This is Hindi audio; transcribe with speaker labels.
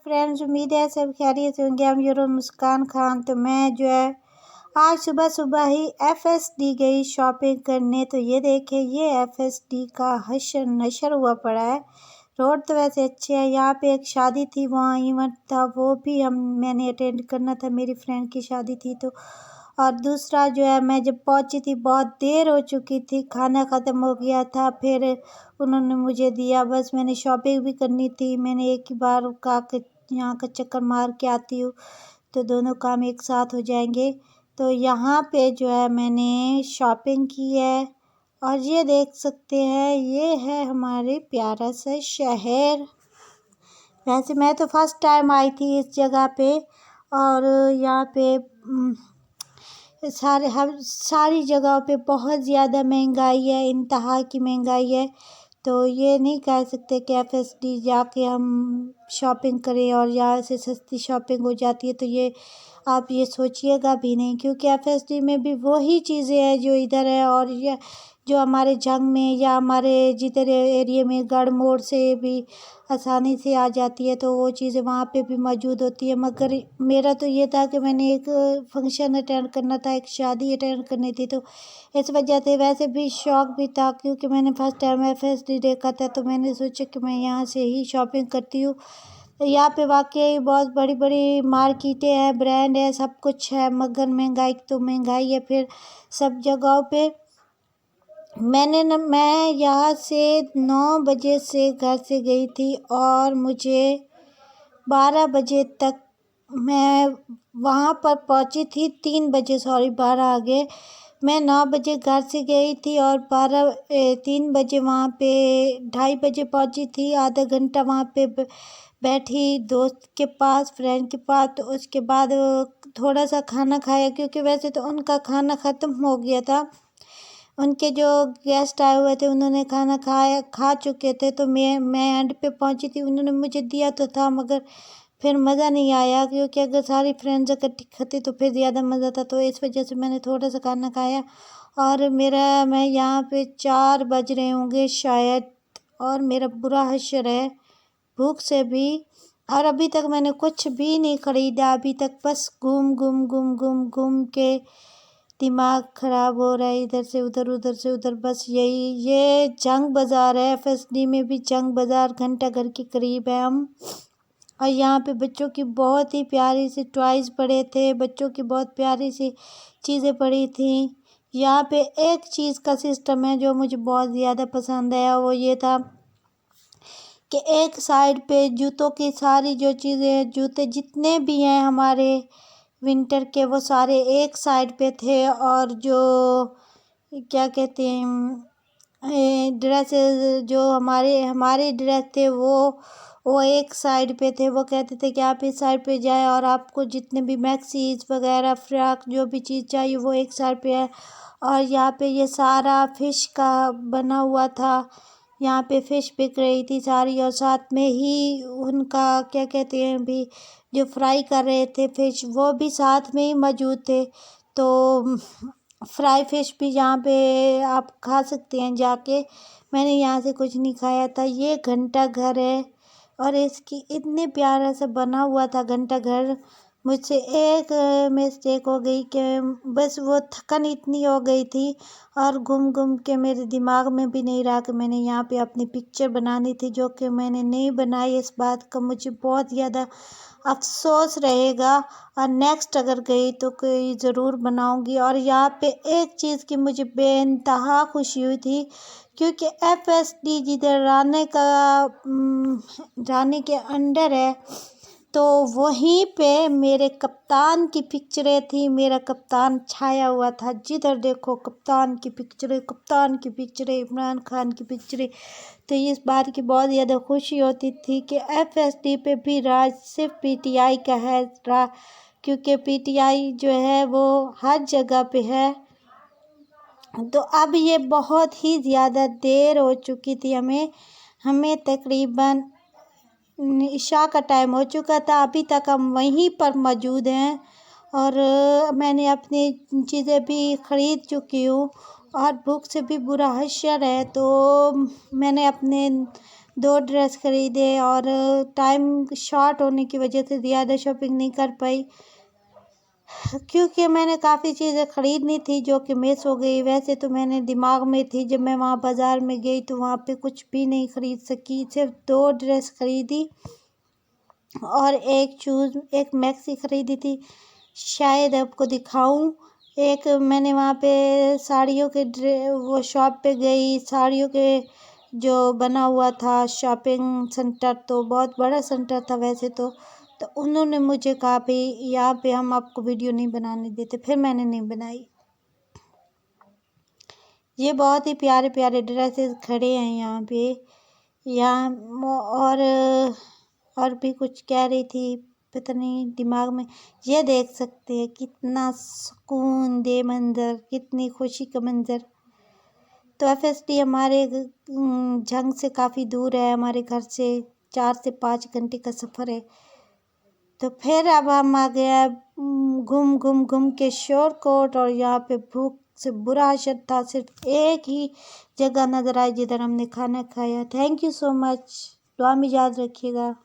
Speaker 1: फ्रेंड्स, उम्मीद है सब खैरियत से होंगे। हम यूरो मुस्कान खान। तो मैं जो है आज सुबह सुबह ही एफएसडी गई शॉपिंग करने। तो ये देखें, ये एफएसडी का हशर नशर हुआ पड़ा है। रोड तो वैसे अच्छे हैं। यहाँ पे एक शादी थी, वहाँ इवेंट था, वो भी मैंने अटेंड करना था। मेरी फ्रेंड की शादी थी। तो और दूसरा जो है, मैं जब पहुंची थी बहुत देर हो चुकी थी, खाना ख़त्म हो गया था। फिर उन्होंने मुझे दिया, बस मैंने शॉपिंग भी करनी थी। मैंने एक ही बार का यहाँ का चक्कर मार के आती हूँ, तो दोनों काम एक साथ हो जाएंगे। तो यहाँ पे जो है मैंने शॉपिंग की है और ये देख सकते हैं, ये है हमारे प्यारा सा शहर। वैसे मैं तो फर्स्ट टाइम आई थी इस जगह पे। और यहाँ पे सारी जगहों पे बहुत ज़्यादा महंगाई है, इंतहा की महंगाई है। तो ये नहीं कह सकते कि एफएसडी जाके हम शॉपिंग करें और यहाँ से सस्ती शॉपिंग हो जाती है। तो ये आप ये सोचिएगा भी नहीं, क्योंकि एफएसडी में भी वही चीज़ें हैं जो इधर है। और ये जो हमारे जंग में या हमारे जिधर एरिया में गढ़ मोड़ से भी आसानी से आ जाती है, तो वो चीज़ें वहाँ पे भी मौजूद होती है। मगर मेरा तो ये था कि मैंने एक फंक्शन अटेंड करना था, एक शादी अटेंड करनी थी। तो इस वजह से वैसे भी शौक भी था, क्योंकि मैंने फर्स्ट टाइम एफएसडी देखा था। तो मैंने सोचा कि मैं यहाँ से ही शॉपिंग करती हूँ। तो यहाँ पे वाकई बहुत बड़ी बड़ी मार्केटें हैं, ब्रांड है, सब कुछ है। मगर महंगाई तो महंगाई है फिर सब जगहों पे। मैं यहाँ से 9 बजे से घर से गई थी और मुझे 12 बजे तक मैं वहाँ पर पहुँची थी। 3 बजे, सॉरी 12 आ गए। मैं 9 बजे घर से गई थी और 3 बजे वहाँ पे 2:30 बजे पहुँची थी। आधा घंटा वहाँ पे बैठी दोस्त के पास, फ्रेंड के पास। तो उसके बाद थोड़ा सा खाना खाया, क्योंकि वैसे तो उनका खाना ख़त्म हो गया था। उनके जो गेस्ट आए हुए थे उन्होंने खाना खा चुके थे। तो मैं एंड पे पहुंची थी। उन्होंने मुझे दिया तो था, मगर फिर मज़ा नहीं आया, क्योंकि अगर सारी फ्रेंड्स इकट्ठी खाती तो फिर ज़्यादा मज़ा था। तो इस वजह से मैंने थोड़ा सा खाना खाया। और मैं यहाँ पे 4 बज रहे होंगे शायद, और मेरा बुरा हश्र है भूख से भी। और अभी तक मैंने कुछ भी नहीं ख़रीदा। अभी तक बस घूम के दिमाग ख़राब हो रहा है, इधर से उधर बस यही। ये जंग बाज़ार है, एफएसडी में भी जंग बाज़ार घंटाघर के करीब है हम। और यहाँ पे बच्चों की बहुत ही प्यारी सी टॉयज़ पड़े थे, बच्चों की बहुत प्यारी सी चीज़ें पड़ी थी। यहाँ पे एक चीज़ का सिस्टम है जो मुझे बहुत ज़्यादा पसंद आया, वो ये था कि एक साइड पे जूतों की सारी जो चीज़ें हैं, जूते जितने भी हैं हमारे विंटर के, वो सारे एक साइड पे थे। और जो क्या कहते हैं ड्रेसेस, जो हमारे ड्रेस थे वो एक साइड पे थे। वो कहते थे कि आप इस साइड पे जाएं और आपको जितने भी मैक्सीज वगैरह, फ्रॉक, जो भी चीज़ चाहिए वो एक साइड पे है। और यहाँ पे ये सारा फिश का बना हुआ था। यहाँ पे फ़िश बिक रही थी सारी, और साथ में ही उनका क्या कहते हैं भी, जो फ्राई कर रहे थे फ़िश, वो भी साथ में ही मौजूद थे। तो फ्राई फ़िश भी यहाँ पे आप खा सकते हैं जाके। मैंने यहाँ से कुछ नहीं खाया था। ये घंटा घर है और इसकी इतने प्यारा सा बना हुआ था घंटा घर। मुझसे एक मिस्टेक हो गई कि बस वो थकन इतनी हो गई थी और घूम के मेरे दिमाग में भी नहीं रहा कि मैंने यहाँ पे अपनी पिक्चर बनानी थी, जो कि मैंने नहीं बनाई। इस बात का मुझे बहुत ज़्यादा अफसोस रहेगा। और नेक्स्ट अगर गई तो कोई ज़रूर बनाऊंगी। और यहाँ पे एक चीज़ की मुझे बेइंतहा खुशी हुई थी, क्योंकि एफएसडी जिधर रानी के अंडर है, तो वहीं पे मेरे कप्तान की पिक्चरें थी। मेरा कप्तान छाया हुआ था, जिधर देखो कप्तान की पिक्चरें, इमरान खान की पिक्चरें। तो इस बात की बहुत ज़्यादा खुशी होती थी कि एफएसडी पे भी राज सिर्फ पीटीआई का है, क्योंकि पीटीआई जो है वो हर जगह पे है। तो अब ये बहुत ही ज़्यादा देर हो चुकी थी। हमें तकरीबन इशा का टाइम हो चुका था। अभी तक हम वहीं पर मौजूद हैं और मैंने अपनी चीज़ें भी ख़रीद चुकी हूँ और भूख से भी बुरा हश्र है। तो मैंने अपने 2 ड्रेस खरीदे और टाइम शॉर्ट होने की वजह से ज़्यादा शॉपिंग नहीं कर पाई, क्योंकि मैंने काफ़ी चीज़ें ख़रीदनी थी जो कि मिस हो गई। वैसे तो मैंने दिमाग में थी, जब मैं वहाँ बाज़ार में गई तो वहाँ पे कुछ भी नहीं ख़रीद सकी, सिर्फ 2 ड्रेस ख़रीदी और एक मैक्सी ख़रीदी थी, शायद आपको दिखाऊं। एक मैंने वहाँ पे साड़ियों के वो शॉप पे गई, साड़ियों के जो बना हुआ था शॉपिंग सेंटर, तो बहुत बड़ा सेंटर था वैसे तो उन्होंने मुझे कहा भाई यहाँ पे हम आपको वीडियो नहीं बनाने देते, फिर मैंने नहीं बनाई। ये बहुत ही प्यारे प्यारे ड्रेसेस खड़े हैं यहाँ पे। यहाँ और भी कुछ कह रही थी, पता नहीं दिमाग में। ये देख सकते हैं कितना सुकून दे मंज़र, कितनी खुशी का मंज़र। तो FSD हमारे झंग से काफ़ी दूर है, हमारे घर से 4 से 5 घंटे का सफ़र है। तो फिर अब हम आ गया घूम घूम घूम के शोरकोट, और यहाँ पे भूख से बुरा हाल था। सिर्फ एक ही जगह नज़र आई जिधर हमने खाना खाया। थैंक यू सो मच, दुआ में याद रखिएगा।